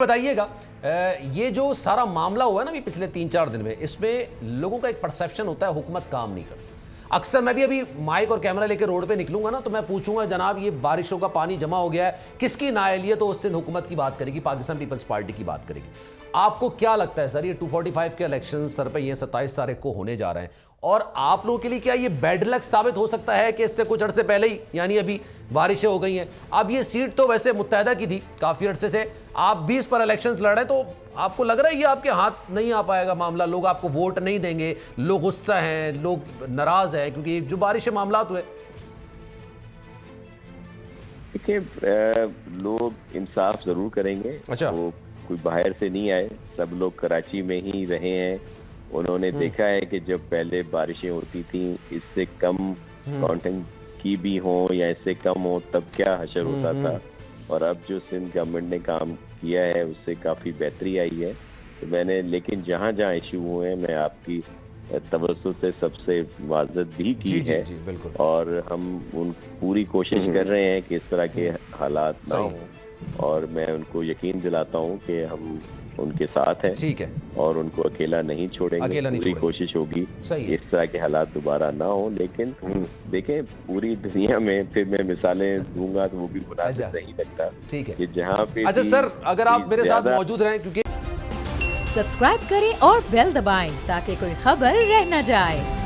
बताइएगा ये जो सारा मामला हुआ है ना अभी पिछले 3-4 दिन में, इसमें लोगों का एक परसेप्शन होता है हुकूमत काम नहीं करती। अक्सर मैं भी अभी माइक और कैमरा लेकर रोड पे निकलूंगा ना तो मैं पूछूंगा जनाब ये बारिशों का पानी जमा हो गया है, किसकी नाअहलियत? तो उस सिंध हुकूमत की बात करेगी, पाकिस्तान पीपल्स पार्टी की बात करेगी। आपको क्या लगता है सर, ये 245 के इलेक्शन सर पे ये 27 तारीख को होने जा रहे हैं और आप लोगों के लिए क्या ये बैड लक साबित हो सकता है कि इससे कुछ अरसे पहले ही यानी अभी बारिशें हो गई हैं? अब ये सीट तो वैसे मुत्तहदा की थी काफी अरसे से, आप 20 पर इलेक्शंस लड़ रहे हैं, तो आपको लग रहा है ये आपके हाथ नहीं आ पाएगा मामला? लोग आपको वोट नहीं देंगे, लोग गुस्सा हैं, लोग नाराज हैं क्योंकि जो बारिश मामला हुए। देखिए, लोग इंसाफ जरूर करेंगे। अच्छा। वो कोई बाहर से नहीं आए, सब लोग कराची में ही रहे हैं। उन्होंने देखा है कि जब पहले बारिशें होती थी इससे कम काउंटिंग की भी हो या इससे कम हो तब क्या हशर होता था, और अब जो सिंध गवर्नमेंट ने काम किया है उससे काफ़ी बेहतरी आई है। तो मैंने लेकिन जहाँ जहाँ इशू हुए हैं मैं आपकी तवज्जो से सबसे वाज़ेह भी की है। बिल्कुल। और हम उन पूरी कोशिश कर रहे हैं कि इस तरह के हालात ना हो, और मैं उनको यकीन दिलाता हूँ कि हम उनके साथ हैं। ठीक है। और उनको अकेला नहीं छोड़ेंगे, पूरी कोशिश होगी इस तरह के हालात दोबारा ना हो। लेकिन देखें, पूरी दुनिया में फिर मैं मिसालें दूंगा तो वो भी मुनासिब नहीं लगता। ठीक है कि जहाँ पे अच्छा सर, अगर आप मेरे साथ मौजूद रहें, क्योंकि सब्सक्राइब करें और बेल दबाएं ताकि कोई खबर रह न जाए।